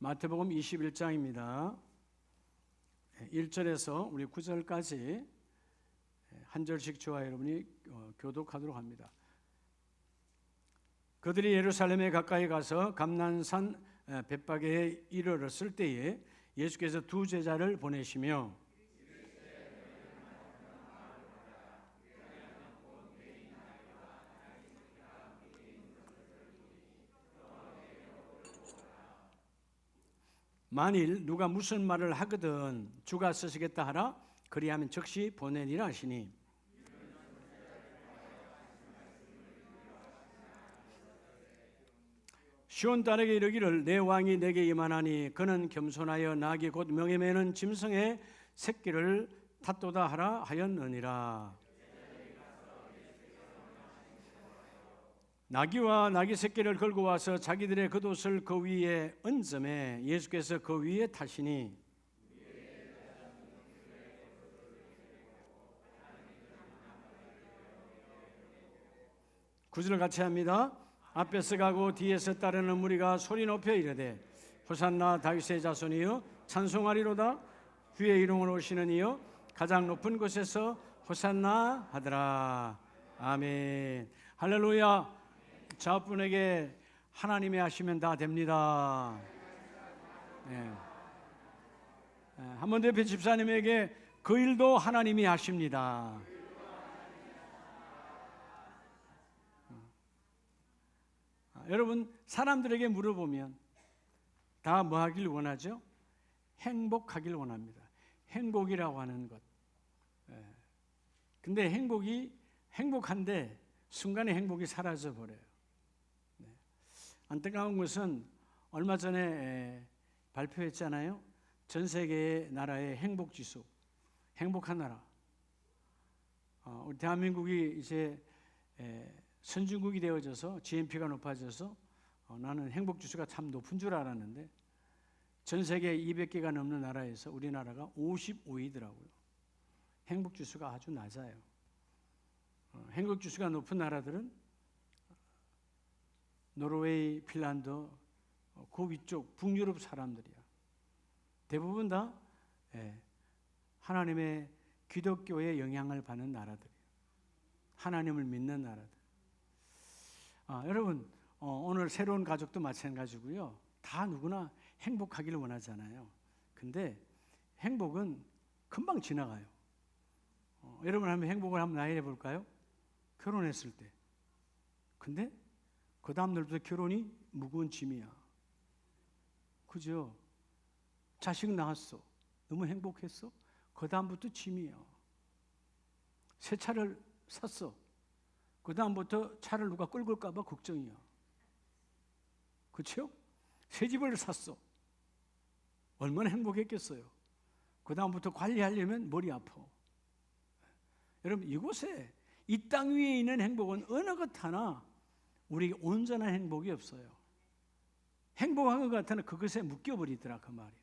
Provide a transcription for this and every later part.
마태복음 21장입니다. 1절에서 우리 9절까지 한 절씩 저와 여러분이 교독하도록 합니다. 그들이 예루살렘에 가까이 가서 감난산 벳바게에 이르렀을 때에 예수께서 두 제자를 보내시며 만일 누가 무슨 말을 하거든 주가 쓰시겠다 하라 그리하면 즉시 보내니라 하시니 시온 딸에게 이르기를 내 왕이 내게 임하나니 그는 겸손하여 나귀 곧 명예 매는 짐승의 새끼를 탓도다 하라 하였느니라. 나귀와 나귀 새끼를 걸고 와서 자기들의 겉옷을 그 위에 얹음에 예수께서 그 위에 타시니 구절 같이 합니다. 앞에서 가고 뒤에서 따르는 무리가 소리 높여 이르되 호산나 다윗의 자손이여 찬송하리로다 주의 이름으로 오시는 이여 가장 높은 곳에서 호산나 하더라. 아멘. 할렐루야. 자분에게 하나님이 하시면 다 됩니다. 네. 한번 대표 집사님에게 그 일도 하나님이 하십니다. 여러분 사람들에게 물어보면 다 뭐 하길 원하죠? 행복하길 원합니다. 행복이라고 하는 것. 근데 행복한데 순간에 행복이 사라져 버려요. 안타까운 것은 얼마 전에 발표했잖아요. 전 세계의 나라의 행복지수, 행복한 나라. 우리 대한민국이 이제 선진국이 되어져서 GNP가 높아져서 나는 행복지수가 참 높은 줄 알았는데 전 세계 200개가 넘는 나라에서 우리나라가 55위더라고요. 행복지수가 아주 낮아요. 행복지수가 높은 나라들은 노르웨이, 핀란드, 그 위쪽 북유럽 사람들이야. 대부분 다 하나님의 기독교의 영향을 받는 나라들이에요. 하나님을 믿는 나라들. 여러분 오늘 새로운 가족도 마찬가지고요. 다 누구나 행복하기를 원하잖아요. 근데 행복은 금방 지나가요. 여러분 한번 행복을 한번 나열해 볼까요? 결혼했을 때. 근데 그 다음 날부터 결혼이 무거운 짐이야. 그죠? 자식 낳았어. 너무 행복했어. 그 다음부터 짐이야. 새 차를 샀어. 그 다음부터 차를 누가 끌고 올까 봐 걱정이야. 그렇죠? 새 집을 샀어. 얼마나 행복했겠어요. 그 다음부터 관리하려면 머리 아파. 여러분 이곳에 이 땅 위에 있는 행복은 어느 것 하나 우리에게 온전한 행복이 없어요. 행복한 것 같으나 그것에 묶여버리더라 그 말이에요.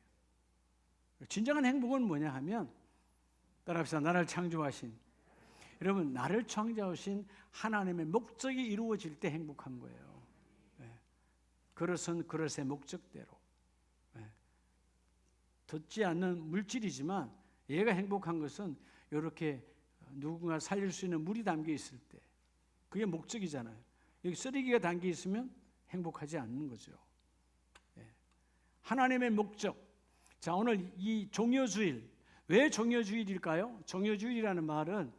진정한 행복은 뭐냐 하면 따라합시다. 나를 창조하신 여러분 나를 창조하신 하나님의 목적이 이루어질 때 행복한 거예요. 그릇은 그릇의 목적대로 듣지 않는 물질이지만 얘가 행복한 것은 이렇게 누군가 살릴 수 있는 물이 담겨 있을 때 그게 목적이잖아요. 여기 쓰레기가 담겨 있으면 행복하지 않는 거죠. 하나님의 목적. 자, 오늘 이 종려주일, 왜 종려주일일까요? 종려주일이라는 말은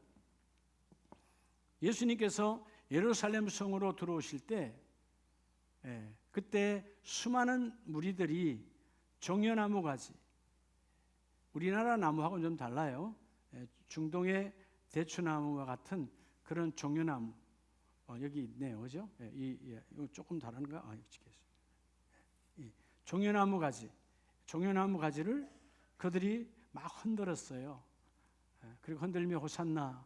예수님께서 예루살렘 성으로 들어오실 때 그때 수많은 무리들이 종려나무 가지, 우리나라 나무하고는 좀 달라요. 중동의 대추나무와 같은 그런 종려나무 여기 있네요, 그죠? 이거 조금 다른가? 종려나무 가지를 그들이 막 흔들었어요. 그리고 흔들며 호산나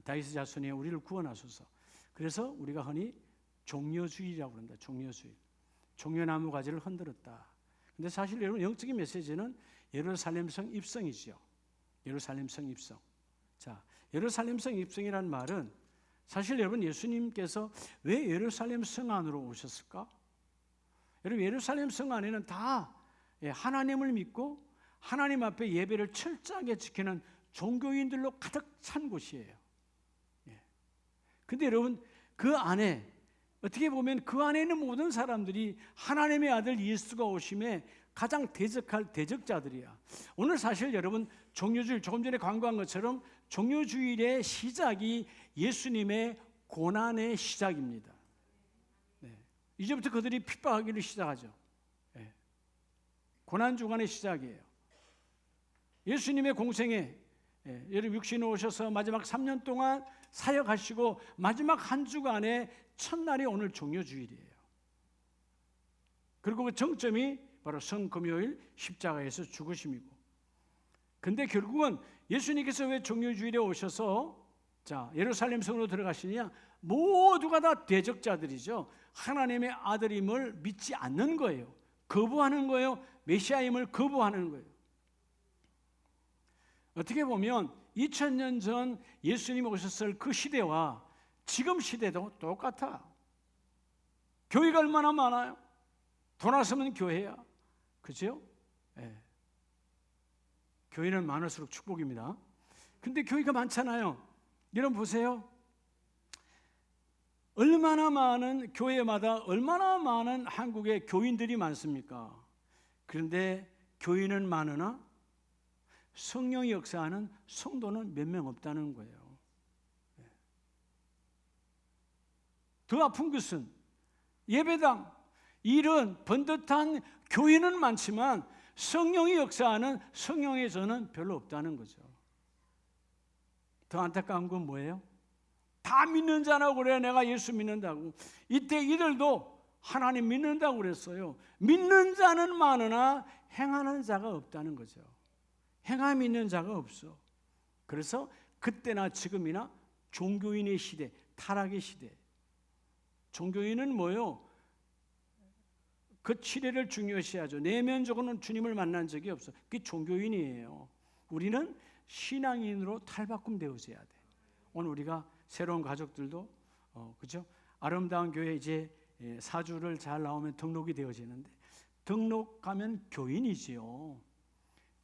다윗의 자손이 우리를 구원하소서. 그래서 우리가 흔히 종려주일이라고 그런다. 종려주일. 종려나무 가지를 흔들었다. 근데 사실 여러분 영적인 메시지는 예루살렘 성 입성이죠. 예루살렘 성 입성. 자, 예루살렘 성 입성이라는 말은 사실 여러분 예수님께서 왜 예루살렘 성 안으로 오셨을까? 여러분 예루살렘 성 안에는 다 하나님을 믿고 하나님 앞에 예배를 철저하게 지키는 종교인들로 가득 찬 곳이에요. 근데 여러분, 그 안에 어떻게 보면 그 안에 있는 모든 사람들이 하나님의 아들 예수가 오심에 가장 대적할 대적자들이야. 오늘 사실 여러분, 종료주일, 조금 전에 광고한 것처럼 종료주일의 시작이 예수님의 고난의 시작입니다. 이제부터 그들이 핍박하기를 시작하죠. 고난주간의 시작이에요. 예수님의 공생에 여러분 육신에 오셔서 마지막 3년 동안 사역하시고 마지막 한 주간의 첫날이 오늘 종료주일이에요. 그리고 그 정점이 바로 성금요일 십자가에서 죽으심이고, 근데 결국은 예수님께서 왜 종료주일에 오셔서 예루살렘 성으로 들어가시느냐? 모두가 다 대적자들이죠. 하나님의 아들임을 믿지 않는 거예요. 거부하는 거예요. 메시아임을 거부하는 거예요. 어떻게 보면 2000년 전 예수님이 오셨을 그 시대와 지금 시대도 똑같아. 교회가 얼마나 많아요? 돈 없으면 교회야. 그죠? 교회는 많을수록 축복입니다. 근데 교회가 많잖아요. 여러분 보세요. 얼마나 많은 교회마다 얼마나 많은 한국의 교인들이 많습니까? 그런데 교인은 많으나 성령이 역사하는 성도는 몇 명 없다는 거예요. 더 아픈 것은 예배당, 일은 번듯한 교인은 많지만 성령이 역사하는 성령의 전은 별로 없다는 거죠. 더 안타까운 건 뭐예요? 다 믿는 자라고 그래. 내가 예수 믿는다고. 이때 이들도 하나님 믿는다고 그랬어요. 믿는 자는 많으나 행하는 자가 없다는 거죠. 행함 있는 자가 없어. 그래서 그때나 지금이나 종교인의 시대, 타락의 시대. 종교인은 뭐요? 그 치례를 중요시하죠. 내면적으로는 주님을 만난 적이 없어. 그게 종교인이에요. 우리는 신앙인으로 탈바꿈 되어져야 돼. 오늘 우리가 새로운 가족들도 그죠? 아름다운 교회 이제 4주를 잘 나오면 등록이 되어지는데, 등록하면 교인이지요.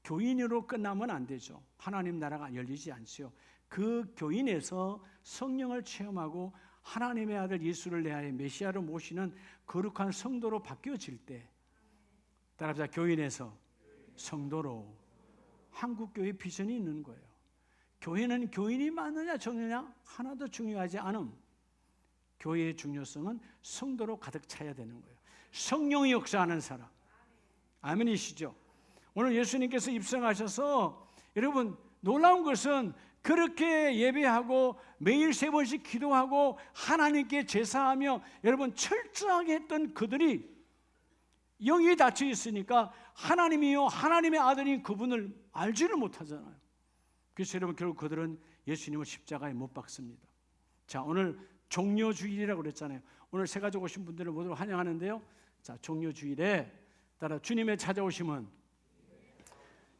교인으로 끝나면 안 되죠. 하나님 나라가 열리지 않지요. 그 교인에서 성령을 체험하고 하나님의 아들 예수를 내하여 메시아로 모시는 거룩한 성도로 바뀌어질 때, 따라합시다. 교인에서 성도로. 한국교회 비전이 있는 거예요. 교회는 교인이 많으냐 적느냐 하나도 중요하지 않음. 교회의 중요성은 성도로 가득 차야 되는 거예요. 성령이 역사하는 사람. 아멘이시죠? 오늘 예수님께서 입성하셔서 여러분 놀라운 것은 그렇게 예배하고 매일 3번씩 기도하고 하나님께 제사하며 여러분 철저하게 했던 그들이 영이 닫혀 있으니까 하나님이요 하나님의 아들인 그분을 알지를 못하잖아요. 그래서 여러분 결국 그들은 예수님을 십자가에 못 박습니다. 자, 오늘 종료주일이라고 그랬잖아요. 오늘 새 가족 오신 분들을 모두 환영하는데요. 자, 종료주일에 따라 주님의 찾아오심은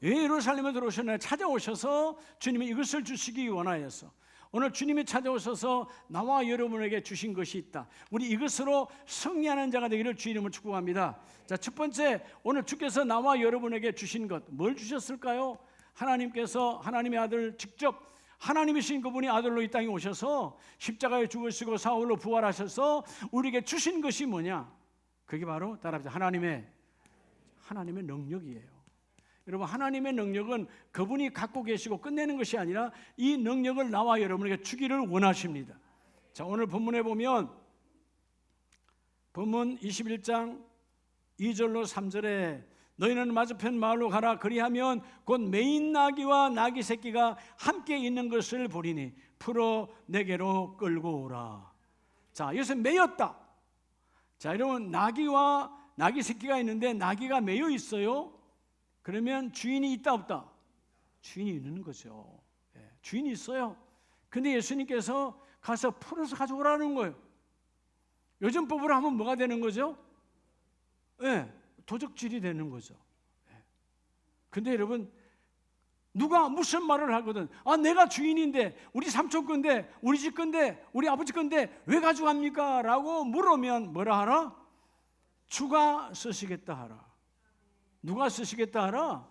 예루살렘에 들어오셨나요? 찾아오셔서 주님이 이것을 주시기 원하여서 오늘 주님이 찾아오셔서 나와 여러분에게 주신 것이 있다. 우리 이것으로 승리하는 자가 되기를 주 이름으로 축복합니다. 자, 첫 번째, 오늘 주께서 나와 여러분에게 주신 것, 뭘 주셨을까요? 하나님께서 하나님의 아들 직접 하나님이신 그분이 아들로 이 땅에 오셔서 십자가에 죽으시고 사흘로 부활하셔서 우리에게 주신 것이 뭐냐? 그게 바로 따라합시다. 하나님의 능력이에요. 여러분, 하나님의 능력은 그분이 갖고 계시고 끝내는 것이 아니라 이 능력을 나와 여러분에게 주기를 원하십니다. 자, 오늘 본문에 보면 본문 21장 2절로 3절에 너희는 맞은편 마을로 가라. 그리하면 곧 매인 나귀와 나귀 새끼가 함께 있는 것을 보리니 풀어 내게로 끌고 오라. 자, 여기서 매였다. 자, 여러분, 나귀와 나귀 새끼가 있는데 나귀가 매여 있어요. 그러면 주인이 있다 없다? 주인이 있는 거죠. 주인이 있어요. 근데 예수님께서 가서 풀어서 가져오라는 거예요. 요즘 법으로 하면 뭐가 되는 거죠? 도적질이 되는 거죠. 근데 여러분, 누가 무슨 말을 하거든, 내가 주인인데, 우리 삼촌 건데, 우리 집 건데, 우리 아버지 건데 왜 가져갑니까? 라고 물으면 뭐라 하라? 주가 쓰시겠다 하라. 누가 쓰시겠다 알아?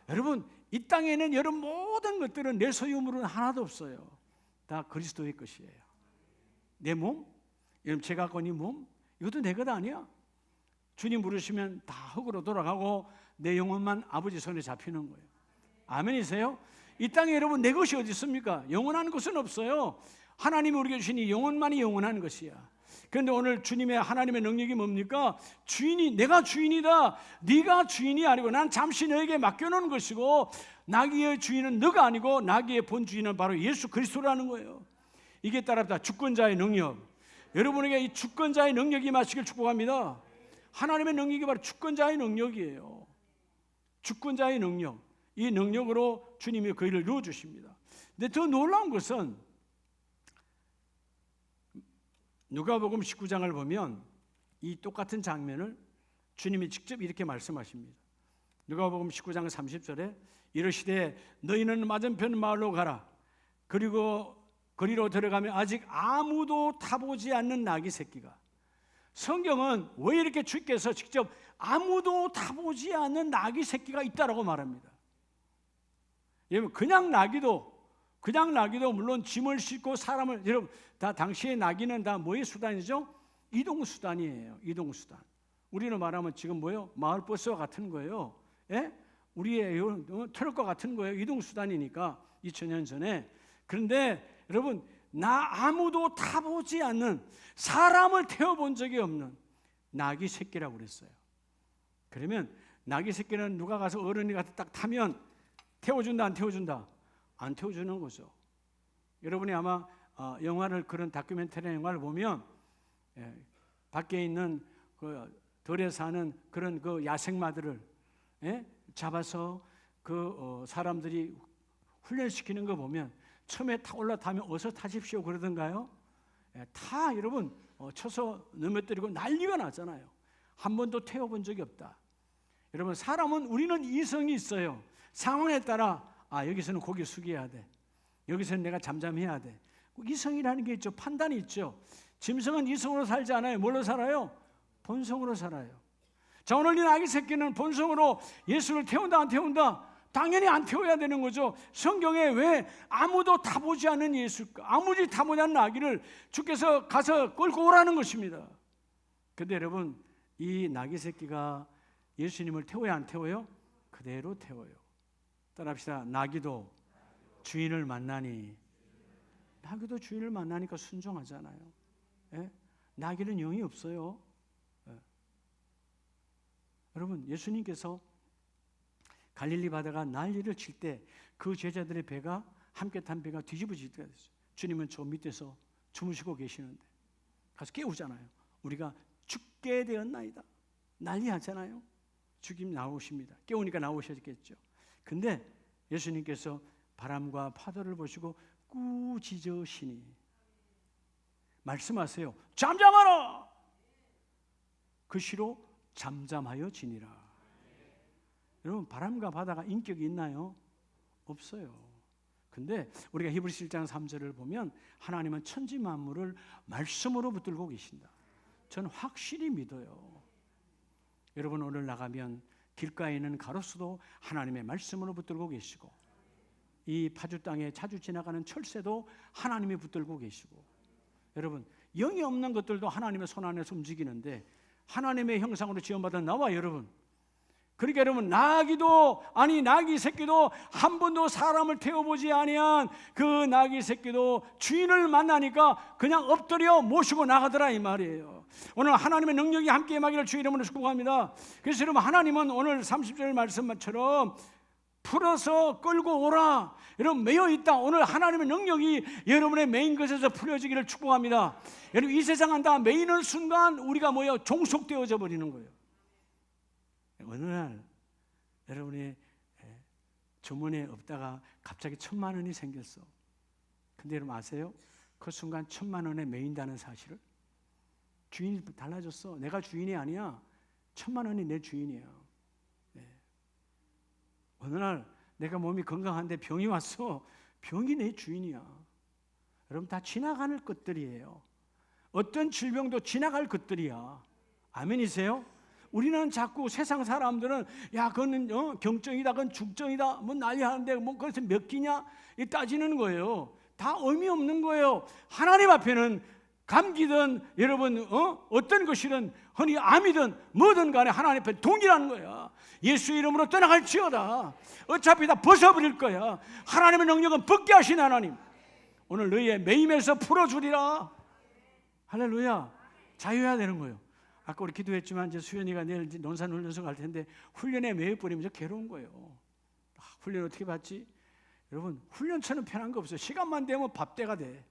여러분, 이 땅에는 여러분 모든 것들은 내 소유물은 하나도 없어요. 다 그리스도의 것이에요. 내 몸, 여러분 제가 갖고 있는 몸, 이것도 내 것 아니야. 주님 부르시면 다 흙으로 돌아가고 내 영혼만 아버지 손에 잡히는 거예요. 아멘이세요? 이 땅에 여러분 내 것이 어디 있습니까? 영원한 것은 없어요. 하나님이 우리에게 주신 이 영혼만이 영원한 것이야. 그런데 오늘 주님의 하나님의 능력이 뭡니까? 주인이, 내가 주인이다. 네가 주인이 아니고 난 잠시 너에게 맡겨놓은 것이고, 나귀의 주인은 너가 아니고 나귀의 본주인은 바로 예수 그리스도라는 거예요. 이게 따라다 주권자의 능력. 여러분에게 이 주권자의 능력이 임하시길 축복합니다. 하나님의 능력이 바로 주권자의 능력이에요. 주권자의 능력. 이 능력으로 주님이 그 일을 이루어주십니다. 근데 더 놀라운 것은 누가복음 19장을 보면 이 똑같은 장면을 주님이 직접 이렇게 말씀하십니다. 누가복음 19장 30절에 이르시되 너희는 맞은편 마을로 가라. 그리고 거리로 들어가면 아직 아무도 타보지 않는 나귀 새끼가. 성경은 왜 이렇게 주께서 직접 아무도 타보지 않는 나귀 새끼가 있다라고 말합니다. 여러분 그냥 나귀도 물론 짐을 싣고 사람을, 여러분 다 당시의 나귀는 다 뭐의 수단이죠? 이동 수단이에요. 이동 수단. 우리는 말하면 지금 뭐예요? 마을 버스와 같은 거예요. 예? 우리의 트럭과 같은 거예요. 이동 수단이니까 2000년 전에. 그런데 여러분 아무도 타보지 않는, 사람을 태워본 적이 없는 나귀 새끼라고 그랬어요. 그러면 나귀 새끼는 누가 가서 어른이 가서 딱 타면 태워준다 안 태워준다? 안 태워주는 거죠. 여러분이 아마 영화를, 그런 다큐멘터리 영화를 보면 밖에 있는 그 들에 사는 그런 그 야생마들을 잡아서 그 사람들이 훈련시키는 거 보면 처음에 타 올라타면 어서 타십시오 그러던가요? 다 여러분 쳐서 넘어뜨리고 난리가 나잖아요. 한 번도 태워본 적이 없다. 여러분 사람은, 우리는 이성이 있어요. 상황에 따라 여기서는 고개 숙여야 돼. 여기서는 내가 잠잠해야 돼. 이성이라는 게 있죠. 판단이 있죠. 짐승은 이성으로 살지 않아요. 뭘로 살아요? 본성으로 살아요. 자, 오늘 이 나귀 새끼는 본성으로 예수를 태운다 안 태운다? 당연히 안 태워야 되는 거죠. 성경에 왜 아무도 타보지 않는 예수, 아무리 타보지 않는 나귀를 주께서 가서 끌고 오라는 것입니다. 그런데 여러분 이 나귀 새끼가 예수님을 태워야 안 태워요? 그대로 태워요. 따라합시다. 나귀도 주인을 만나니. 나귀도 주인을 만나니까 순종하잖아요. 예? 나귀는 영이 없어요. 예. 여러분 예수님께서 갈릴리 바다가 난리를 칠 때 그 제자들의 배가, 함께 탄 배가 뒤집어질 때가 됐어요. 주님은 저 밑에서 주무시고 계시는데 가서 깨우잖아요. 우리가 죽게 되었나이다. 난리하잖아요. 주님 나오십니다. 깨우니까 나오셨겠죠. 근데 예수님께서 바람과 파도를 보시고 꾸짖으시니 말씀하세요. 잠잠하라. 그 시로 잠잠하여 지니라. 여러분 바람과 바다가 인격이 있나요? 없어요. 근데 우리가 히브리서 1장 3절을 보면 하나님은 천지 만물을 말씀으로 붙들고 계신다. 저는 확실히 믿어요. 여러분 오늘 나가면 길가에 있는 가로수도 하나님의 말씀으로 붙들고 계시고, 이 파주 땅에 자주 지나가는 철새도 하나님이 붙들고 계시고, 여러분 영이 없는 것들도 하나님의 손 안에서 움직이는데 하나님의 형상으로 지원받은 나와 여러분, 그러니까 여러분 나귀 새끼도 한 번도 사람을 태워보지 아니한 그 나귀 새끼도 주인을 만나니까 그냥 엎드려 모시고 나가더라 이 말이에요. 오늘 하나님의 능력이 함께 임하기를 주의 이름으로 축복합니다. 그래서 여러분 하나님은 오늘 30절 말씀처럼 풀어서 끌고 오라. 여러분 매여 있다. 오늘 하나님의 능력이 여러분의 메인 것에서 풀어지기를 축복합니다. 여러분 이 세상은 다 메이는 순간 우리가 종속되어져 버리는 거예요. 어느 날 여러분이 주머니에 없다가 갑자기 1000만 원이 생겼어. 근데 여러분 아세요? 그 순간 1000만 원에 메인다는 사실을? 주인이 달라졌어. 내가 주인이 아니야. 1000만 원이 내 주인이야. 어느 날 내가 몸이 건강한데 병이 왔어. 병이 내 주인이야. 여러분 다 지나가는 것들이에요. 어떤 질병도 지나갈 것들이야. 아멘이세요? 우리는 자꾸 세상 사람들은 야 그거는 경정이다, 그건 죽정이다, 뭐 난리 하는데 뭐 그래서 몇 기냐 이 따지는 거예요. 다 의미 없는 거예요. 하나님 앞에는 감기든 여러분 어떤 것이든 흔히 암이든 뭐든 간에 하나님 앞에 동일한 거야. 예수 이름으로 떠나갈지어다. 어차피 다 벗어버릴 거야. 하나님의 능력은 벗게 하신 하나님, 오늘 너희의 매임에서 풀어주리라. 할렐루야. 자유해야 되는 거예요. 아까 우리 기도했지만 이제 수연이가 내일 논산훈련소 갈 텐데 훈련에 매여버리면 저 괴로운 거예요. 훈련 어떻게 받지? 여러분 훈련처럼 편한 거 없어요. 시간만 되면 밥때가 돼.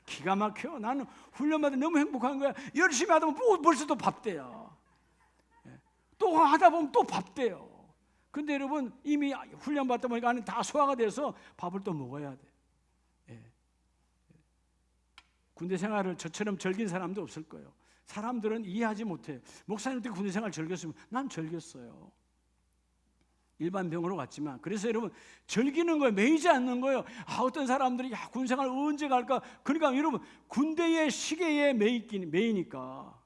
기가 막혀. 나는 훈련마다 너무 행복한 거야. 열심히 하다 보면 벌써 또 밥때야. 또 하다 보면 또 밥때요. 근데 여러분 이미 훈련 받다 보니까 안에 다 소화가 돼서 밥을 또 먹어야 돼. 군대 생활을 저처럼 즐긴 사람도 없을 거예요. 사람들은 이해하지 못해요. 목사님 때 군대 생활 즐겼으면 난 즐겼어요. 일반 병으로 갔지만. 그래서 여러분 즐기는 거예요. 매이지 않는 거예요. 어떤 사람들이 군대 생활 언제 갈까? 그러니까 여러분 군대의 시계에 매이니까.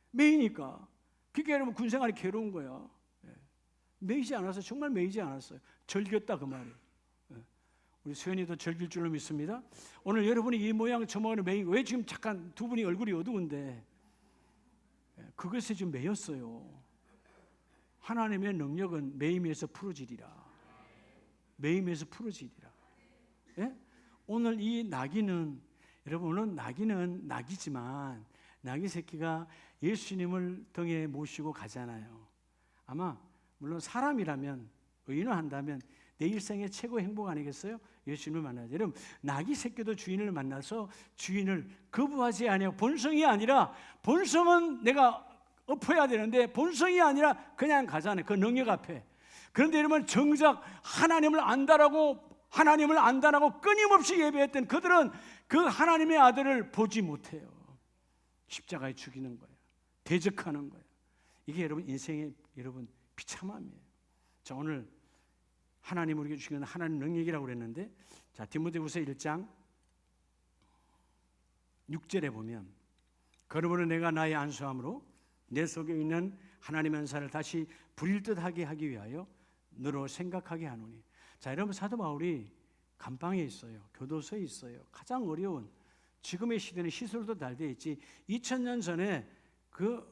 매이니까. 그게 여러분 군 생활이 괴로운 거야. 매이지 않아서 정말 매이지 않았어요. 즐겼다 그 말이에요. 우리 수연이도 즐길 줄로 믿습니다. 오늘 여러분이 이 모양 저 모양을 매인 거, 왜 지금 잠깐 두 분이 얼굴이 어두운데 그것에 좀 매였어요. 하나님의 능력은 매임에서 풀어지리라. 매임에서 풀어지리라. 예? 오늘 이 나귀는 여러분 오늘 나귀는 나귀지만 나귀 새끼가 예수님을 등에 모시고 가잖아요. 아마 물론 사람이라면 의인화한다면 내 일생의 최고 행복 아니겠어요? 예수님을 만나죠. 여러분 나귀 새끼도 주인을 만나서 주인을 거부하지 아니하고, 본성이 아니라, 본성은 내가 엎어야 되는데 본성이 아니라 그냥 가잖아요. 그 능력 앞에. 그런데 여러분 정작 하나님을 안다라고 끊임없이 예배했던 그들은 그 하나님의 아들을 보지 못해요. 십자가에 죽이는 거예요. 대적하는 거예요. 이게 여러분 인생의 여러분 비참함이에요. 자, 오늘 하나님 우리에게 주시는 하나님 능력이라고 그랬는데, 자 디모데후서 1장 6절에 보면 그러므로 내가 나의 안수함으로 내 속에 있는 하나님의 은사를 다시 불일듯하게 하기 위하여 너로 생각하게 하노니. 자 여러분 사도 바울이 감방에 있어요. 교도소에 있어요. 가장 어려운, 지금의 시대는 시설도 잘 돼 있지 2000년 전에 그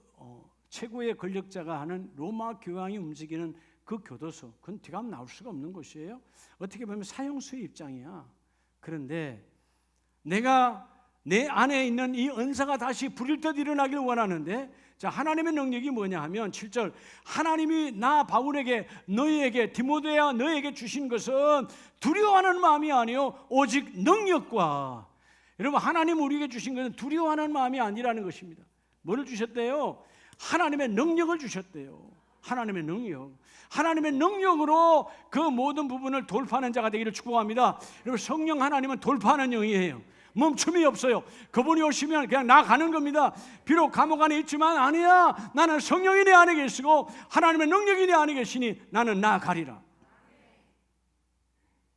최고의 권력자가 하는 로마 교황이 움직이는 그 교도소, 그건 뒤가 나올 수가 없는 곳이에요. 어떻게 보면 사형수의 입장이야. 그런데 내가 내 안에 있는 이 은사가 다시 불일듯 일어나길 원하는데, 자 하나님의 능력이 뭐냐 하면 7절, 하나님이 나 바울에게 너희에게 디모데야 너희에게 주신 것은 두려워하는 마음이 아니요 오직 능력과. 여러분 하나님 우리에게 주신 것은 두려워하는 마음이 아니라는 것입니다. 뭐를 주셨대요? 하나님의 능력을 주셨대요. 하나님의 능력. 하나님의 능력으로 그 모든 부분을 돌파하는 자가 되기를 축복합니다. 여러분 성령 하나님은 돌파하는 영이에요. 멈춤이 없어요. 그분이 오시면 그냥 나가는 겁니다. 비록 감옥 안에 있지만 아니야, 나는 성령이 내 안에 계시고 하나님의 능력이 내 안에 계시니 나는 나가리라.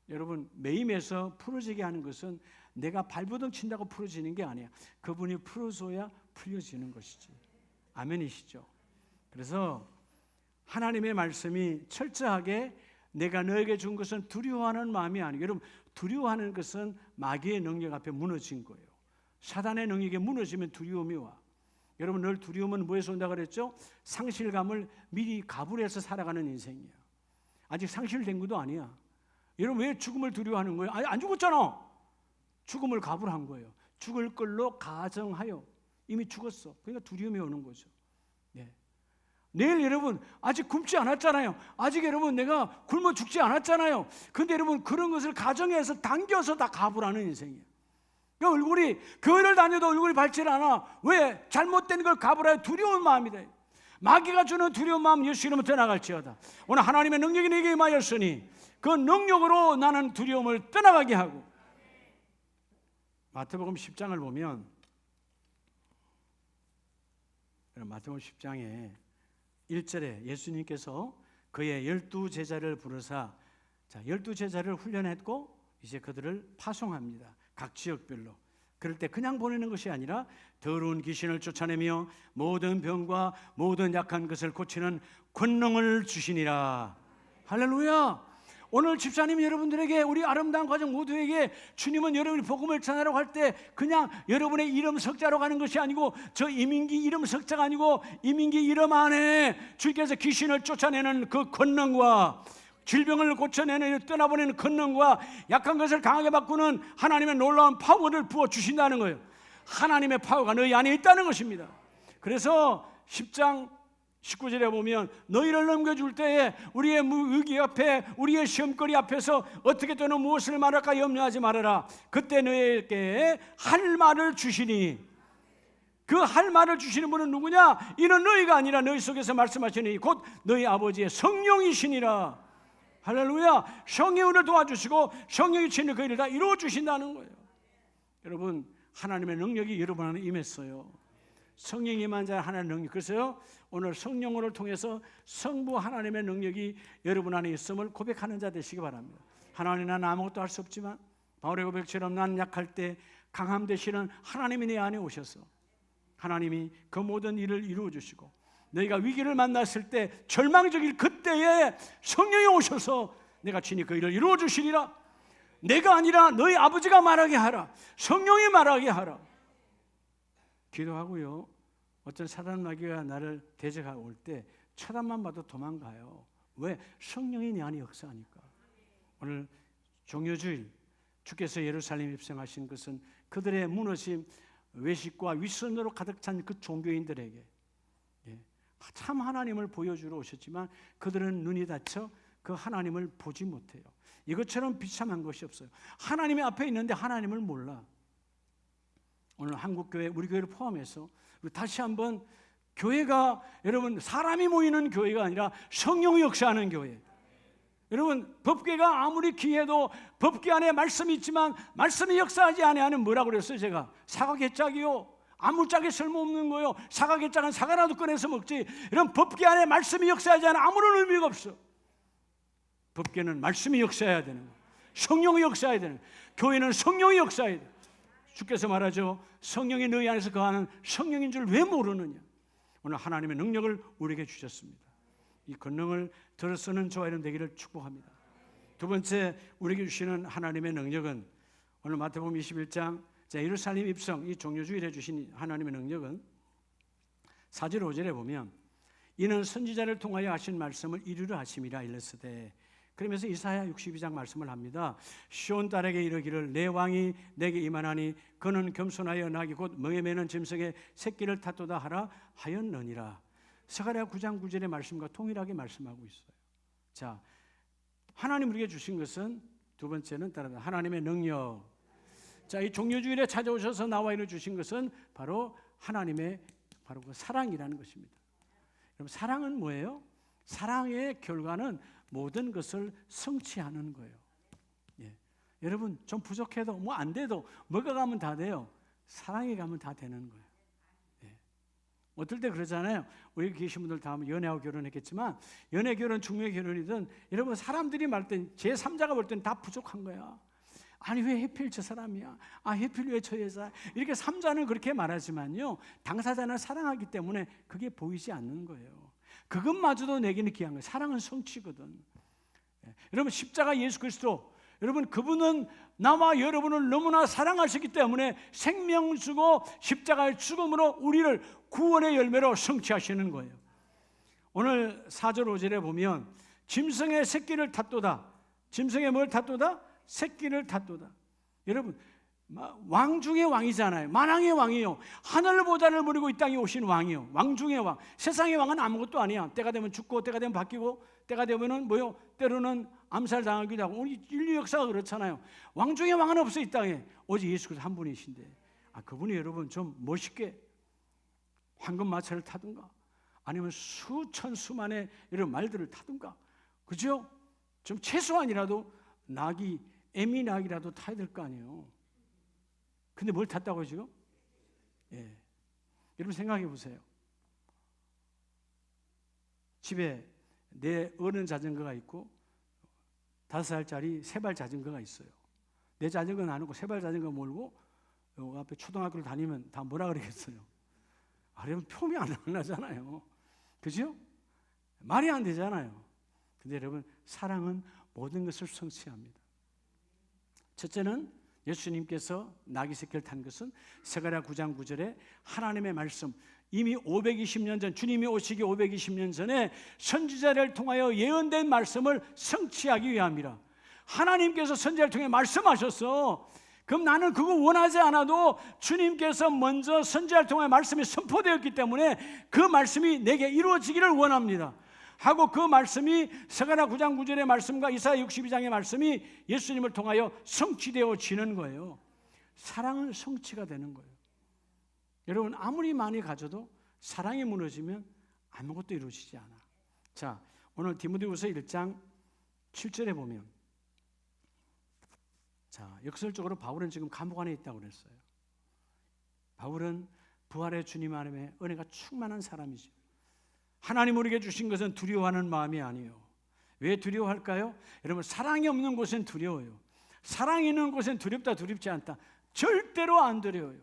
여러분 매임에서 풀어지게 하는 것은 내가 발버둥 친다고 풀어지는 게 아니야. 그분이 풀어줘야 풀려지는 것이지. 아멘이시죠? 그래서 하나님의 말씀이 철저하게 내가 너에게 준 것은 두려워하는 마음이 아니고, 여러분 두려워하는 것은 마귀의 능력 앞에 무너진 거예요. 사단의 능력에 무너지면 두려움이 와. 여러분 늘 두려움은 뭐에서 온다고 그랬죠? 상실감을 미리 가불해서 살아가는 인생이야. 아직 상실된 것도 아니야. 여러분 왜 죽음을 두려워하는 거예요? 아니, 안 죽었잖아. 죽음을 가불한 거예요. 죽을 걸로 가정하여 이미 죽었어. 그러니까 두려움이 오는 거죠. 네. 내일 여러분 아직 굶지 않았잖아요. 아직 여러분 내가 굶어 죽지 않았잖아요. 근데 여러분 그런 것을 가정에서 당겨서 다 가불하는 인생이에요. 그 얼굴이 교회를 다녀도 얼굴이 밝지 않아. 왜? 잘못된 걸 가불하여 두려운 마음이 돼. 마귀가 주는 두려운 마음 예수 이름으로 떠나갈지어다. 오늘 하나님의 능력이 내게 임하였으니 그 능력으로 나는 두려움을 떠나가게 하고. 마태복음 10장을 보면, 마태복음 10장에 1절에 예수님께서 그의 12제자를 부르사, 자 12제자를 훈련했고 이제 그들을 파송합니다. 각 지역별로. 그럴 때 그냥 보내는 것이 아니라 더러운 귀신을 쫓아내며 모든 병과 모든 약한 것을 고치는 권능을 주시니라. 할렐루야. 오늘 집사님 여러분들에게, 우리 아름다운 가정 모두에게 주님은 여러분이 복음을 전하러 갈 때 그냥 여러분의 이름 석자로 가는 것이 아니고, 저 이민기 이름 석자가 아니고 이민기 이름 안에 주께서 귀신을 쫓아내는 그 권능과 질병을 고쳐내는, 떠나보내는 권능과 약한 것을 강하게 바꾸는 하나님의 놀라운 파워를 부어주신다는 거예요. 하나님의 파워가 너희 안에 있다는 것입니다. 그래서 10장 19절에 보면 너희를 넘겨줄 때에 우리의 위기 앞에, 우리의 시험거리 앞에서 어떻게 또는 무엇을 말할까 염려하지 말아라. 그때 너희에게 할 말을 주시니, 그 할 말을 주시는 분은 누구냐? 이는 너희가 아니라 너희 속에서 말씀하시니 곧 너희 아버지의 성령이시니라. 할렐루야. 성령을 도와주시고 성령이 치는 그 일을 다 이루어 주신다는 거예요. 여러분, 하나님의 능력이 여러분 안에 임했어요. 성령이 임한 자 하나님의 능력. 그래서요, 오늘 성령을 통해서 성부 하나님의 능력이 여러분 안에 있음을 고백하는 자 되시기 바랍니다. 하나님, 나는 아무것도 할 수 없지만 바울의 고백처럼 난 약할 때 강함 되시는 하나님이 내 안에 오셔서 하나님이 그 모든 일을 이루어 주시고, 너희가 위기를 만났을 때 절망적일 그때에 성령이 오셔서 내가 친히 그 일을 이루어 주시리라. 내가 아니라 너희 아버지가 말하게 하라. 성령이 말하게 하라. 기도하고요, 어떤 사단 마귀가 나를 대적하고 올 때 쳐다만 봐도 도망가요. 왜? 성령이 내 안에 역사하니까. 오늘 종료주일 주께서 예루살렘 입성하신 것은 그들의 무너짐, 외식과 윗선으로 가득 찬 그 종교인들에게 참 하나님을 보여주러 오셨지만 그들은 눈이 닫혀 그 하나님을 보지 못해요. 이것처럼 비참한 것이 없어요. 하나님의 앞에 있는데 하나님을 몰라. 오늘 한국교회, 우리 교회를 포함해서 다시 한번 교회가, 여러분, 사람이 모이는 교회가 아니라 성령이 역사하는 교회. 여러분, 법궤가 아무리 귀해도 법궤 안에 말씀이 있지만 말씀이 역사하지 아니하는, 뭐라고 그랬어요? 제가 사과개짝이요, 아무짝에 쓸모없는 거요. 사과개짝은 사과라도 꺼내서 먹지. 이런 법궤 안에 말씀이 역사하지 않아 아무런 의미가 없어. 법궤는 말씀이 역사해야 되는 거예요. 성령이 역사해야 되는 거예요. 교회는 성령이 역사해야 돼요. 주께서 말하죠. 성령이 너희 안에서 거하는 성령인 줄 왜 모르느냐. 오늘 하나님의 능력을 우리에게 주셨습니다. 이 권능을 들어 쓰는 저와 여러분 되기를 축복합니다. 두 번째, 우리에게 주시는 하나님의 능력은 오늘 마태복음 21장 예루살렘 입성, 이 종료주일에 주신 하나님의 능력은 4절 5절에 보면 이는 선지자를 통하여 하신 말씀을 이루려 하심이라 일렀으되, 그러면서 이사야 62장 말씀을 합니다. 시온 딸에게 이르기를 내 왕이 내게 임하나니 그는 겸손하여 나귀 곧 멍에 매는 짐승의 새끼를 탓도다 하라 하였느니라. 스가랴 9장 9절의 말씀과 동일하게 말씀하고 있어요. 자, 하나님 우리에게 주신 것은 두 번째는 따라 하나님의 능력. 자, 이 종료주일에 찾아오셔서 나와 이루 주신 것은 바로 하나님의 바로 그 사랑이라는 것입니다. 여러분, 사랑은 뭐예요? 사랑의 결과는 모든 것을 성취하는 거예요. 예. 여러분, 좀 부족해도 뭐 안 돼도 뭐가 가면 다 돼요. 사랑이 가면 다 되는 거예요. 예. 어떨 때 그러잖아요. 우리 계신 분들 다 연애하고 결혼했겠지만 연애 결혼, 중매 결혼이든 여러분, 사람들이 말할 땐 제3자가 볼 때는 다 부족한 거야. 아니 왜 하필 저 사람이야? 아 하필 왜 저 여자? 이렇게 3자는 그렇게 말하지만요, 당사자는 사랑하기 때문에 그게 보이지 않는 거예요. 그것마저도 내게는 귀한 거예요. 사랑은 성취거든. 여러분, 십자가 예수 그리스도, 여러분 그분은 나와 여러분을 너무나 사랑하셨기 때문에 생명 주고 십자가의 죽음으로 우리를 구원의 열매로 성취하시는 거예요. 오늘 4절 5절에 보면 짐승의 새끼를 탓도다. 짐승의 뭘 탓도다? 새끼를 탓도다. 여러분, 왕 중의 왕이잖아요. 만왕의 왕이요. 하늘보다를 버리고 이 땅에 오신 왕이요. 왕 중의 왕. 세상의 왕은 아무것도 아니야. 때가 되면 죽고 때가 되면 바뀌고 때가 되면은 뭐요? 때로는 암살당하기도 하고. 우리 인류 역사가 그렇잖아요. 왕 중의 왕은 없어 이 땅에. 오직 예수 그리스도 한 분이신데, 그분이 여러분 좀 멋있게 황금 마차를 타든가 아니면 수천 수만의 이런 말들을 타든가, 그죠? 좀 최소한이라도 낙이, 애미 낙이라도 타야 될 거 아니에요. 근데 뭘 탔다고요 지금? 예. 여러분 생각해 보세요. 집에 내 어른 자전거가 있고 5살짜리 세발 자전거가 있어요. 내 자전거는 안 오고 세발 자전거 몰고 요 앞에 초등학교를 다니면 다 뭐라 그러겠어요? 여러분 표현이 안 나잖아요. 그죠? 말이 안 되잖아요. 근데 여러분 사랑은 모든 것을 성취합니다. 첫째는 예수님께서 나귀 새끼를 탄 것은 스가랴 9장 9절에 하나님의 말씀, 이미 520년 전, 주님이 오시기 520년 전에 선지자를 통하여 예언된 말씀을 성취하기 위함이라. 하나님께서 선지자를 통해 말씀하셨어. 그럼 나는 그거 원하지 않아도 주님께서 먼저 선지자를 통해 말씀이 선포되었기 때문에 그 말씀이 내게 이루어지기를 원합니다 하고, 그 말씀이 스가랴 9장 9절의 말씀과 이사야 62장의 말씀이 예수님을 통하여 성취되어지는 거예요. 사랑은 성취가 되는 거예요. 여러분 아무리 많이 가져도 사랑이 무너지면 아무것도 이루어지지 않아. 자, 오늘 디모데후서 1장 7절에 보면, 자, 역설적으로 바울은 지금 감옥 안에 있다고 그랬어요. 바울은 부활의 주님 안에 은혜가 충만한 사람이죠. 하나님 우리에게 주신 것은 두려워하는 마음이 아니에요. 왜 두려워할까요? 여러분 사랑이 없는 곳은 두려워요. 사랑이 있는 곳은 두렵다 두렵지 않다. 절대로 안 두려워요.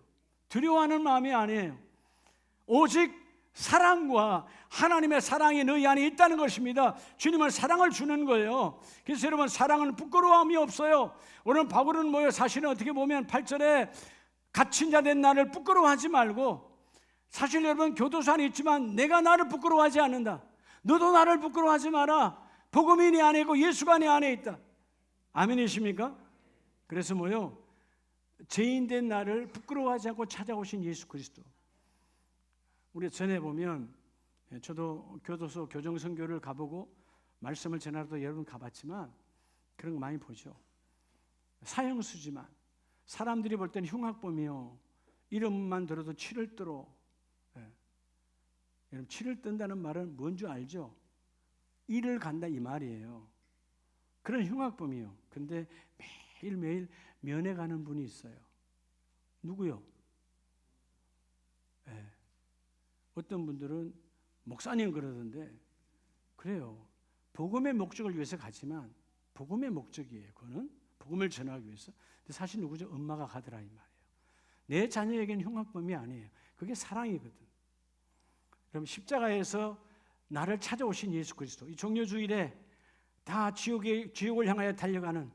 두려워하는 마음이 아니에요. 오직 사랑과 하나님의 사랑이 너희 안에 있다는 것입니다. 주님은 사랑을 주는 거예요. 그래서 여러분 사랑은 부끄러움이 없어요. 오늘 바울은 뭐예요? 사실은 어떻게 보면 8절에 갇힌 자 된 나를 부끄러워하지 말고, 사실 여러분 교도소 안에 있지만 내가 나를 부끄러워하지 않는다. 너도 나를 부끄러워하지 마라. 복음이 내 안에 있고 예수가 내 안에 있다. 아멘이십니까? 그래서 뭐요? 죄인 된 나를 부끄러워하지 않고 찾아오신 예수 그리스도. 우리 전에 보면, 저도 교도소 교정선교를 가보고 말씀을 전하러도 여러분 가봤지만 그런 거 많이 보죠. 사형수지만 사람들이 볼 때는 흉악범이요, 이름만 들어도 치를 뜨러. 여러분 치를 뜬다는 말은 뭔 줄 알죠? 일을 간다 이 말이에요. 그런 흉악범이요. 근데 매일매일 면회 가는 분이 있어요. 누구요? 어떤 분들은 목사님 그러던데, 그래요. 복음의 목적을 위해서 가지만 복음의 목적이에요. 그거는 복음을 전하기 위해서. 근데 사실 누구죠? 엄마가 가더라 이 말이에요. 내 자녀에게는 흉악범이 아니에요. 그게 사랑이거든. 그럼 십자가에서 나를 찾아오신 예수 그리스도, 이 종려주일에 다 지옥을 향하여 달려가는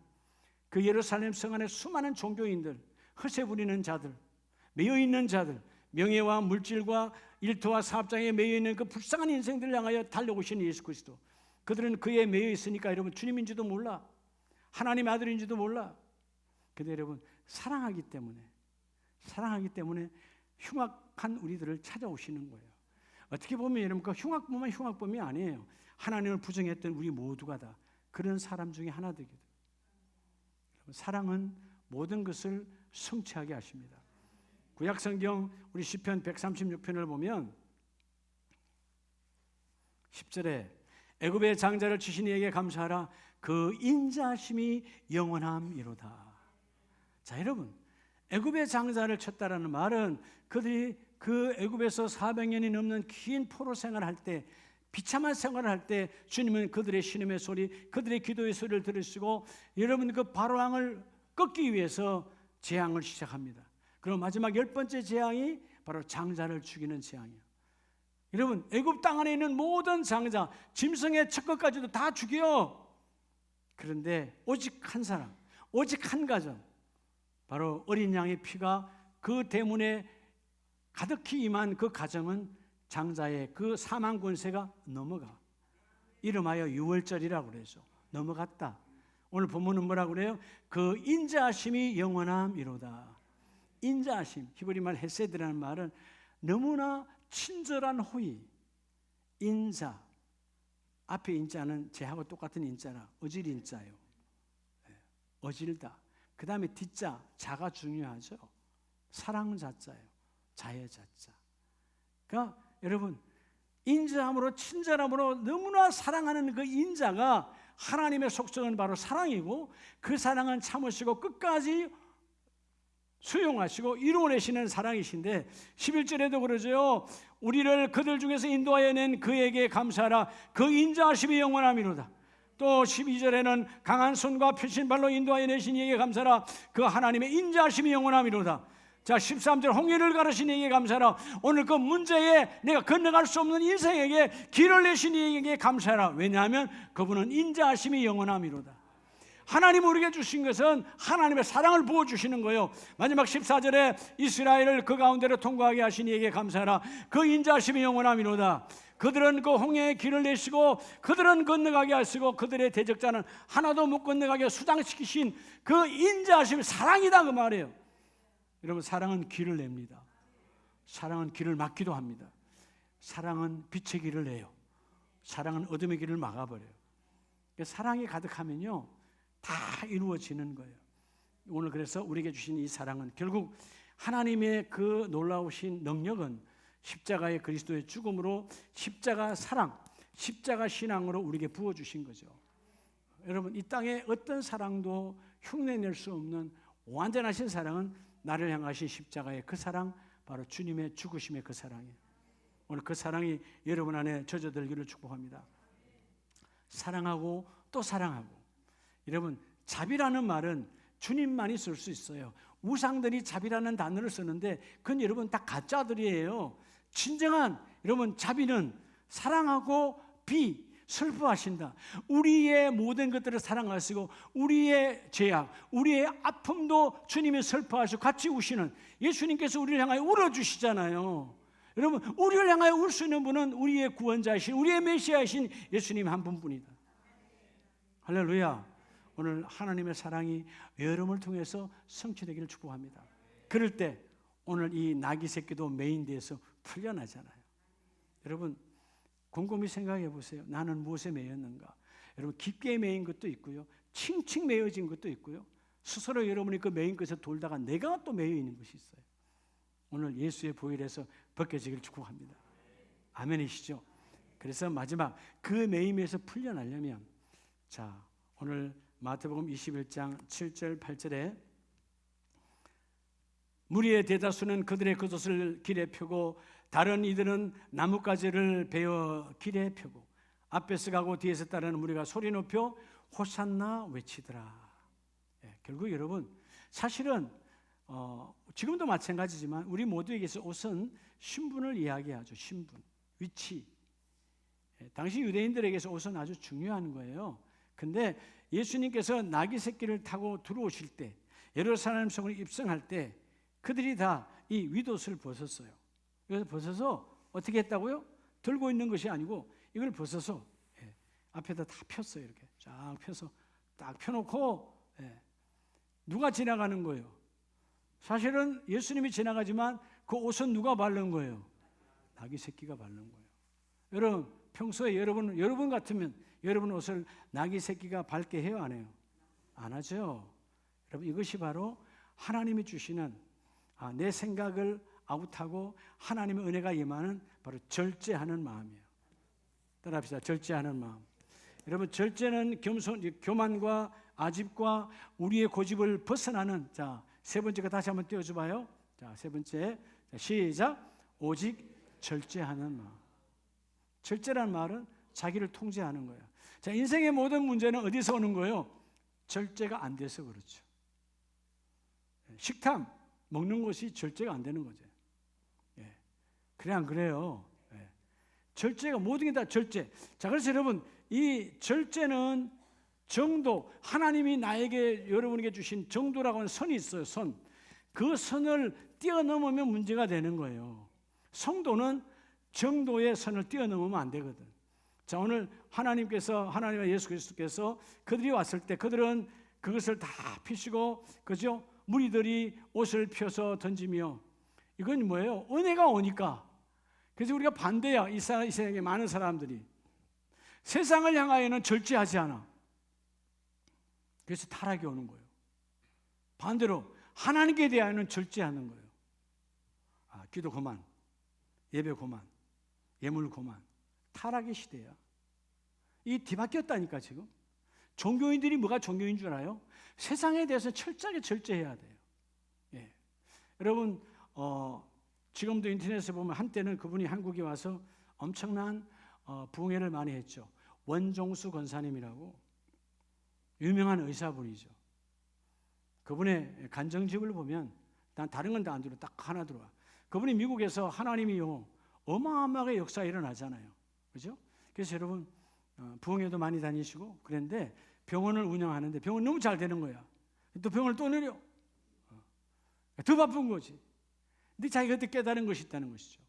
그 예루살렘 성 안에 수많은 종교인들, 허세 부리는 자들, 매여 있는 자들, 명예와 물질과 일터와 사업장에 매여 있는 그 불쌍한 인생들을 향하여 달려오신 예수 그리스도. 그들은 그에 매여 있으니까 여러분 주님인지도 몰라, 하나님의 아들인지도 몰라. 근데 여러분 사랑하기 때문에 흉악한 우리들을 찾아오시는 거예요. 어떻게 보면 여러분 그 흉악범은 흉악범이 아니에요. 하나님을 부정했던 우리 모두가 다 그런 사람 중에 하나 되거든. 사랑은 모든 것을 성취하게 하십니다. 구약성경 우리 시편 136편을 보면 10절에 애굽의 장자를 치신 이에게 감사하라, 그 인자하심이 영원함이로다. 자, 여러분 애굽의 장자를 쳤다라는 말은 그들이 그 애굽에서 400년이 넘는 긴 포로 생활할 때, 비참한 생활을 할 때 주님은 그들의 신음의 소리, 그들의 기도의 소리를 들으시고 여러분 그 바로왕을 꺾기 위해서 재앙을 시작합니다. 그럼 마지막 10번째 재앙이 바로 장자를 죽이는 재앙이에요. 여러분 애굽 땅 안에 있는 모든 장자, 짐승의 첫 것까지도 다 죽여. 그런데 오직 한 사람, 오직 한 가정, 바로 어린 양의 피가 그 대문에 가득히 임한 그 가정은 장자의 그 사망 권세가 넘어가. 이름하여 유월절이라고 그러죠. 넘어갔다. 오늘 본문은 뭐라고 그래요? 그 인자하심이 영원함이로다. 인자하심, 히브리 말 헤세드라는 말은 너무나 친절한 호의. 인자, 앞에 인자는 제하고 똑같은 인자라 어질 인자예요. 어질다. 그 다음에 뒷자, 자가 중요하죠. 사랑 자자예요. 자의 자자. 그러니까 여러분 인자함으로 친절함으로 너무나 사랑하는 그 인자가, 하나님의 속성은 바로 사랑이고 그 사랑은 참으시고 끝까지 수용하시고 이루어내시는 사랑이신데 11절에도 그러죠. 우리를 그들 중에서 인도하여 낸 그에게 감사하라, 그 인자하심이 영원함이로다. 또 12절에는 강한 손과 펴신 발로 인도하여 내신 이에게 감사하라, 그 하나님의 인자하심이 영원함이로다. 자, 13절 홍해를 가르신 이에게 감사하라. 오늘 그 문제에 내가 건너갈 수 없는 인생에게 길을 내신 이에게 감사하라. 왜냐하면 그분은 인자하심이 영원함이로다. 하나님 우리에게 주신 것은 하나님의 사랑을 부어주시는 거예요. 마지막 14절에 이스라엘을 그 가운데로 통과하게 하신 이에게 감사하라. 그 인자하심이 영원함이로다. 그들은 그 홍해의 길을 내시고 그들은 건너가게 하시고 그들의 대적자는 하나도 못 건너가게 수장시키신 그 인자하심이 사랑이다 그 말이에요. 여러분, 사랑은 길을 냅니다. 사랑은 길을 막기도 합니다. 사랑은 빛의 길을 내요. 사랑은 어둠의 길을 막아버려요. 사랑이 가득하면요 다 이루어지는 거예요. 오늘 그래서 우리에게 주신 이 사랑은 결국 하나님의 그 놀라우신 능력은 십자가의 그리스도의 죽음으로 십자가 사랑, 십자가 신앙으로 우리에게 부어주신 거죠. 여러분, 이 땅에 어떤 사랑도 흉내낼 수 없는 완전하신 사랑은 나를 향하신 십자가의 그 사랑, 바로 주님의 죽으심의 그 사랑이에요. 오늘 그 사랑이 여러분 안에 젖어들기를 축복합니다. 사랑하고 또 사랑하고. 여러분, 자비라는 말은 주님만이 쓸 수 있어요. 우상들이 자비라는 단어를 쓰는데 그건 여러분 다 가짜들이에요. 진정한 여러분 자비는 사랑하고 슬퍼하신다. 우리의 모든 것들을 사랑하시고 우리의 죄악, 우리의 아픔도 주님이 슬퍼하시고 같이 우시는 예수님께서 우리를 향하여 울어주시잖아요. 여러분, 우리를 향하여 울 수 있는 분은 우리의 구원자이신, 우리의 메시아이신 예수님 한 분뿐이다. 할렐루야. 오늘 하나님의 사랑이 여러분을 통해서 성취되기를 축복합니다. 그럴 때 오늘 이 나귀 새끼도 메인대에서 풀려나잖아요. 여러분, 곰곰이 생각해 보세요. 나는 무엇에 매였는가? 여러분, 깊게 매인 것도 있고요, 칭칭 매여진 것도 있고요, 스스로 여러분이 그 매인 것에 돌다가 내가 또 매여 있는 것이 있어요. 오늘 예수의 보혈에서 벗겨지기를 축복합니다. 아멘이시죠? 그래서 마지막 그 매임에서 풀려나려면, 자, 오늘 마태복음 21장 7절 8절에 무리의 대다수는 그들의 겉옷을 길에 펴고 다른 이들은 나뭇가지를 베어 길에 펴고 앞에서 가고 뒤에서 따르는 무리가 소리 높여 호산나 외치더라. 결국 여러분, 사실은 지금도 마찬가지지만 우리 모두에게서 옷은 신분을 이야기하죠. 신분, 위치. 당시 유대인들에게서 옷은 아주 중요한 거예요. 근데 예수님께서 나귀 새끼를 타고 들어오실 때, 예루살렘 성을 입성할 때 그들이 다 이 윗옷을 벗었어요. 그래서 벗어서 어떻게 했다고요? 들고 있는 것이 아니고 이걸 벗어서 앞에다 다 폈어요. 이렇게 쫙 펴서 딱 펴놓고 누가 지나가는 거예요? 사실은 예수님이 지나가지만 그 옷은 누가 바른 거예요? 나귀 새끼가 바른 거예요. 여러분, 평소에 여러분 같으면 여러분 옷을 나귀 새끼가 밟게 해요, 안 해요? 안 하죠. 여러분, 이것이 바로 하나님이 주시는 내 생각을 아웃하고 하나님의 은혜가 임하는 바로 절제하는 마음이에요. 따라합시다. 절제하는 마음. 여러분, 절제는 교만과 아집과 우리의 고집을 벗어나는, 자, 세 번째가 다시 한번 띄워줘 봐요. 자, 세 번째. 자, 시작. 오직 절제하는 마음. 절제라는 말은 자기를 통제하는 거예요. 자, 인생의 모든 문제는 어디서 오는 거예요? 절제가 안 돼서 그렇죠. 식탐, 먹는 것이 절제가 안 되는 거죠. 그래 안 그래요? 절제가 모든 게 다 절제. 자, 그래서 여러분, 이 절제는 정도, 하나님이 나에게 여러분에게 주신 정도라고 하는 선이 있어요. 선. 그 선을 뛰어넘으면 문제가 되는 거예요. 성도는 정도의 선을 뛰어넘으면 안 되거든. 자, 오늘 하나님의 예수 그리스도께서 그들이 왔을 때 그들은 그것을 다 피시고, 그죠? 무리들이 옷을 펴서 던지며, 이건 뭐예요? 은혜가 오니까. 그래서 우리가 반대야. 이 세상에 많은 사람들이 세상을 향하여는 절제하지 않아. 그래서 타락이 오는 거예요. 반대로 하나님께 대하여는 절제하는 거예요. 기도 그만, 예배 그만, 예물 그만. 타락의 시대야. 이 뒤바뀌었다니까. 지금 종교인들이 뭐가 종교인 줄 알아요? 세상에 대해서 철저하게 절제해야 돼요. 여러분, 지금도 인터넷에 보면 한때는 그분이 한국에 와서 엄청난 부흥회를 많이 했죠. 원종수 권사님이라고 유명한 의사분이죠. 그분의 간정집을 보면 난 다른 건 다 안 들어. 딱 하나 들어와. 그분이 미국에서 하나님이요 어마어마하게 역사 일어나잖아요. 그죠? 그래서 여러분 부흥회도 많이 다니시고 그런데 병원을 운영하는데 병원 너무 잘 되는 거야. 또 병원을 또 내려. 더 바쁜 거지. 근데 자기가 그때 깨달은 것이 있다는 것이죠.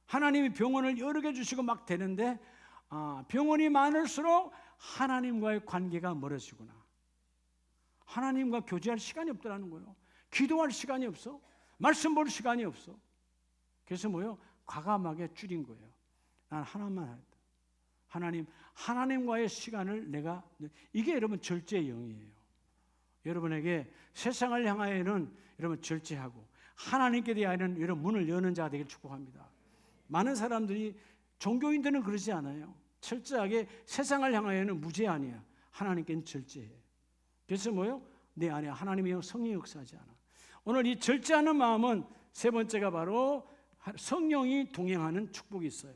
하나님이 병원을 여러 개 주시고 막 되는데 병원이 많을수록 하나님과의 관계가 멀어지구나. 하나님과 교제할 시간이 없더라는 거예요. 기도할 시간이 없어. 말씀 볼 시간이 없어. 그래서 뭐요? 과감하게 줄인 거예요. 난 하나만 하겠다. 하나님과의 시간을 내가, 이게 여러분 절제의 영이에요. 여러분에게 세상을 향하여는 여러분 절제하고 하나님께 대하여는 여러분 문을 여는 자가 되길 축복합니다. 많은 사람들이 종교인들은 그러지 않아요. 철저하게 세상을 향하여는 무제한이야. 하나님께는 절제해. 그래서 뭐요? 내 안에 하나님의 성령이 역사하지 않아. 오늘 이 절제하는 마음은 세 번째가 바로 성령이 동행하는 축복이 있어요.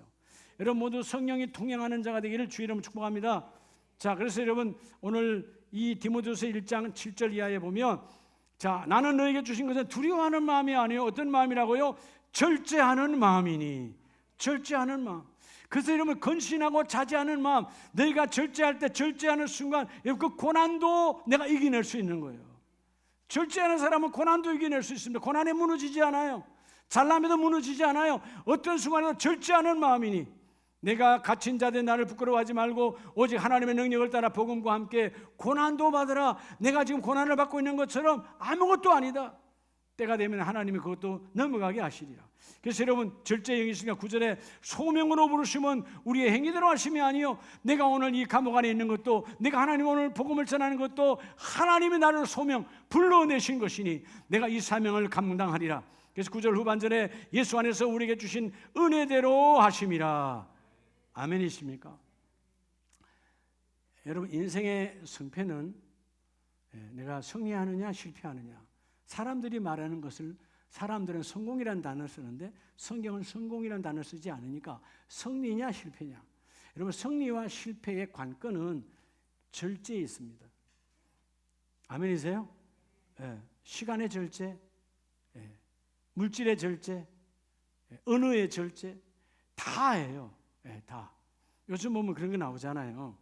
여러분 모두 성령이 동행하는 자가 되기를 주의 이름으로 축복합니다. 자, 그래서 여러분 오늘 이 디모데후서 1장 7절 이하에 보면 자, 나는 너에게 주신 것은 두려워하는 마음이 아니요 어떤 마음이라고요? 절제하는 마음이니. 절제하는 마음. 그래서 여러분 건신하고 자제하는 마음, 너희가 절제할 때 절제하는 순간 그 고난도 내가 이겨낼 수 있는 거예요. 절제하는 사람은 고난도 이겨낼 수 있습니다. 고난에 무너지지 않아요. 잘남에도 무너지지 않아요. 어떤 순간에도 절제하는 마음이니 내가 갇힌 자들 나를 부끄러워하지 말고 오직 하나님의 능력을 따라 복음과 함께 고난도 받으라. 내가 지금 고난을 받고 있는 것처럼 아무것도 아니다. 때가 되면 하나님이 그것도 넘어가게 하시리라. 그래서 여러분 절제의 영이 있으니까 9절에 소명으로 부르시면 우리의 행위대로 하심이 아니요 내가 오늘 이 감옥 안에 있는 것도 내가 하나님 오늘 복음을 전하는 것도 하나님이 나를 소명 불러내신 것이니 내가 이 사명을 감당하리라. 그래서 9절 후반절에 예수 안에서 우리에게 주신 은혜대로 하심이라. 아멘이십니까? 여러분 인생의 승패는 내가 승리하느냐 실패하느냐. 사람들이 말하는 것을 사람들은 성공이라는 단어를 쓰는데 성경은 성공이라는 단어를 쓰지 않으니까 승리냐 실패냐. 여러분 승리와 실패의 관건은 절제에 있습니다. 아멘이세요? 시간의 절제, 물질의 절제, 언어의 절제 다예요. 다. 요즘 보면 그런 거 나오잖아요.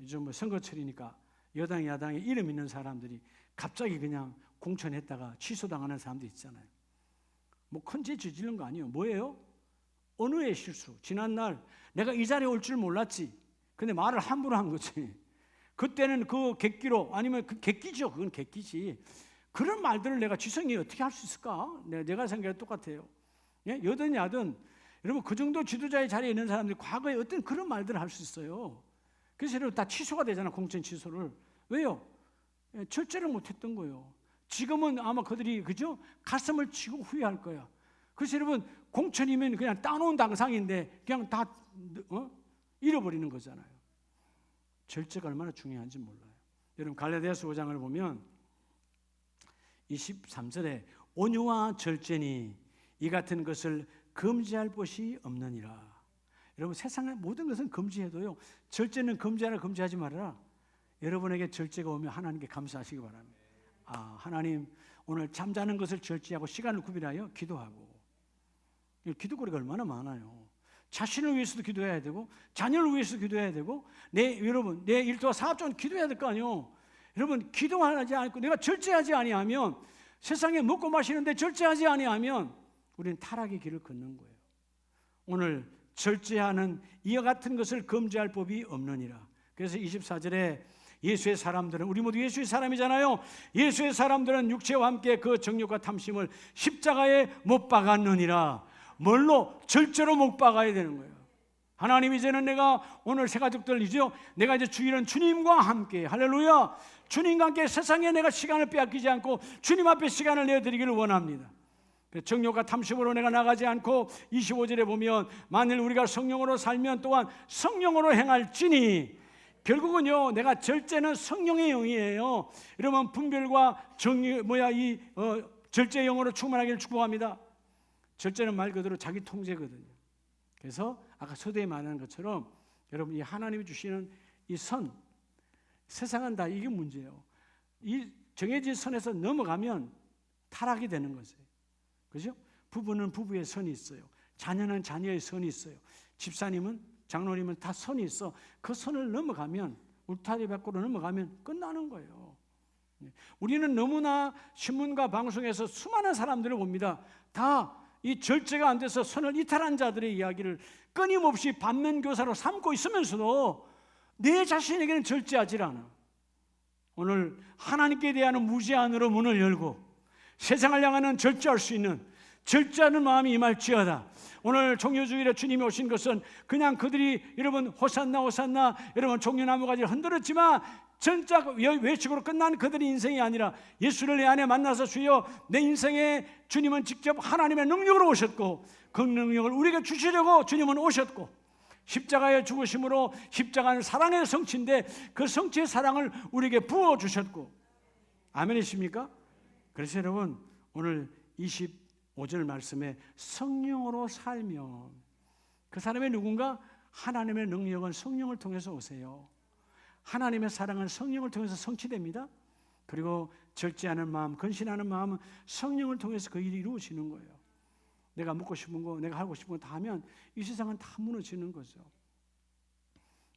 요즘 뭐 선거철이니까 여당 야당에 이름 있는 사람들이 갑자기 그냥 공천했다가 취소당하는 사람도 있잖아요. 뭐 큰 죄 저지른 거 아니에요. 뭐예요? 언어의 실수. 지난날 내가 이 자리에 올 줄 몰랐지. 근데 말을 함부로 한 거지. 그때는 그 객기로 아니면 그 객기죠. 그건 객기지. 그런 말들을 내가 지성이 어떻게 할 수 있을까? 내가 생각해도 똑같아요. 여든 야든 여러분 그 정도 지도자의 자리에 있는 사람들이 과거에 어떤 그런 말들을 할 수 있어요. 그래서 여러분 다 취소가 되잖아. 공천 취소를. 왜요? 절제를 못했던 거예요. 지금은 아마 그들이 그죠? 가슴을 치고 후회할 거야. 그래서 여러분 공천이면 그냥 따놓은 당상인데 그냥 다 잃어버리는 거잖아요. 절제가 얼마나 중요한지 몰라요. 여러분 갈라디아서 5장을 보면 23절에 온유와 절제니 이 같은 것을 금지할 곳이 없느니라. 여러분 세상의 모든 것은 금지해도요 절제는 금지하라 금지하지 말아라. 여러분에게 절제가 오면 하나님께 감사하시기 바랍니다. 하나님 오늘 잠자는 것을 절제하고 시간을 구별하여 기도하고. 기도거리가 얼마나 많아요. 자신을 위해서도 기도해야 되고 자녀를 위해서도 기도해야 되고 여러분 내 일터와 사업적으로 기도해야 될 거 아니에요. 여러분 기도하지 않고 내가 절제하지 아니하면 세상에 먹고 마시는데 절제하지 아니하면 우리는 타락의 길을 걷는 거예요. 오늘 절제하는 이와 같은 것을 금지할 법이 없느니라. 그래서 24절에 예수의 사람들은 우리 모두 예수의 사람이잖아요. 예수의 사람들은 육체와 함께 그 정욕과 탐심을 십자가에 못 박았느니라. 뭘로? 절제로 못 박아야 되는 거예요. 하나님 이제는 내가 오늘 새 가족들이죠. 내가 이제 주일은 주님과 함께 할렐루야. 주님과 함께 세상에 내가 시간을 빼앗기지 않고 주님 앞에 시간을 내어드리기를 원합니다. 정욕과 탐심으로 내가 나가지 않고 25절에 보면 만일 우리가 성령으로 살면 또한 성령으로 행할지니 결국은요 내가 절제는 성령의 영이에요. 여러분 분별과 절제의 영으로 충만하기를 축복합니다. 절제는 말 그대로 자기 통제거든요. 그래서 아까 서두에 말하는 것처럼 여러분 이 하나님이 주시는 이 선 세상은 다 이게 문제예요. 이 정해진 선에서 넘어가면 타락이 되는 거죠. 그죠? 부부는 부부의 선이 있어요. 자녀는 자녀의 선이 있어요. 집사님은, 장로님은 다 선이 있어. 그 선을 넘어가면, 울타리 밖으로 넘어가면 끝나는 거예요. 우리는 너무나 신문과 방송에서 수많은 사람들을 봅니다. 다 이 절제가 안 돼서 선을 이탈한 자들의 이야기를 끊임없이 반면교사로 삼고 있으면서도 내 자신에게는 절제하지 않아. 오늘 하나님께 대한 무제한으로 문을 열고 세상을 향하는 절제할 수 있는, 절제하는 마음이 임할지어다. 오늘 종려주일에 주님이 오신 것은 그냥 그들이 여러분 호산나 호산나 여러분 종려나무가지를 흔들었지만 전작 외식으로 끝난 그들의 인생이 아니라 예수를 내 안에 만나서 주여 내 인생에 주님은 직접 하나님의 능력으로 오셨고 그 능력을 우리에게 주시려고 주님은 오셨고 십자가의 죽으심으로 십자가는 사랑의 성취인데 그 성취의 사랑을 우리에게 부어주셨고 아멘이십니까? 그래서 여러분 오늘 25절 말씀에 성령으로 살면 그 사람의 누군가 하나님의 능력은 성령을 통해서 오세요. 하나님의 사랑은 성령을 통해서 성취됩니다. 그리고 절제하는 마음, 근신하는 마음은 성령을 통해서 그 일이 이루어지는 거예요. 내가 묻고 싶은 거, 내가 하고 싶은 거 다 하면 이 세상은 다 무너지는 거죠.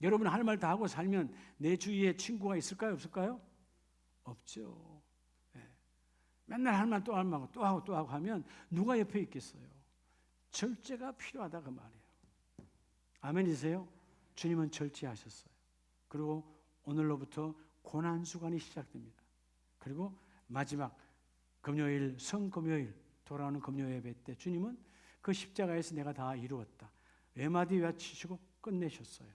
여러분 할 말 다 하고 살면 내 주위에 친구가 있을까요? 없을까요? 없죠. 네. 맨날 할 말 또 할 말 또 하고 또 하고 하면 누가 옆에 있겠어요? 절제가 필요하다 그 말이에요. 아멘이세요? 주님은 절제하셨어요. 그리고 오늘로부터 고난주간이 시작됩니다. 그리고 마지막 금요일, 성금요일 돌아오는 금요 예배 때 주님은 그 십자가에서 내가 다 이루었다. 외마디 외치시고 끝내셨어요.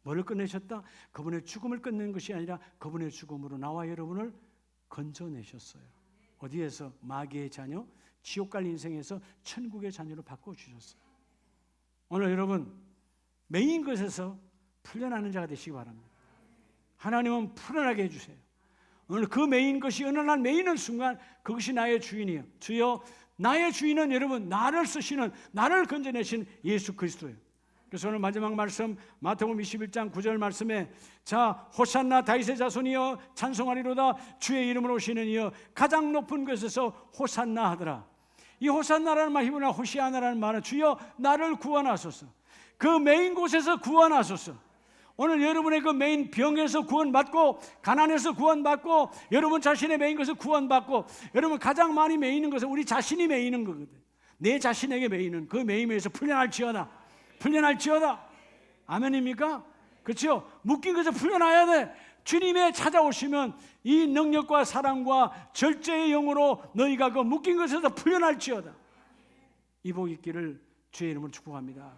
뭐를 끝내셨다? 그분의 죽음을 끝낸 것이 아니라 그분의 죽음으로 나와 여러분을 건져내셨어요. 어디에서? 마귀의 자녀, 지옥 갈 인생에서 천국의 자녀로 바꿔주셨어요. 오늘 여러분 메인 것에서 풀려나는 자가 되시기 바랍니다. 하나님은 풀어나게 해주세요. 오늘 그 메인 것이 어느 날 메인을 순간 그것이 나의 주인이에요. 주여 나의 주인은 여러분 나를 쓰시는 나를 건져내신 예수 그리스도예요. 그래서 오늘 마지막 말씀 마태복음 21장 9절 말씀에 자 호산나 다윗의 자손이여 찬송하리로다 주의 이름으로 오시는 이여 가장 높은 곳에서 호산나 하더라. 이 호산나라는 말 히브리어 호시아나라는 말은 주여 나를 구원하소서. 그 메인 곳에서 구원하소서. 오늘 여러분의 그 메인 병에서 구원받고 가난에서 구원받고 여러분 자신의 메인 것에서 구원받고 여러분 가장 많이 메이는 것은 우리 자신이 메이는 거거든. 내 자신에게 메이는 그 메임에서 풀려날지어다. 풀려날지어다. 아멘입니까? 그렇죠? 묶인 것에서 풀려나야 돼. 주님의 찾아오시면 이 능력과 사랑과 절제의 영으로 너희가 그 묶인 것에서 풀려날지어다. 이 복 있기를 주의 이름으로 축복합니다.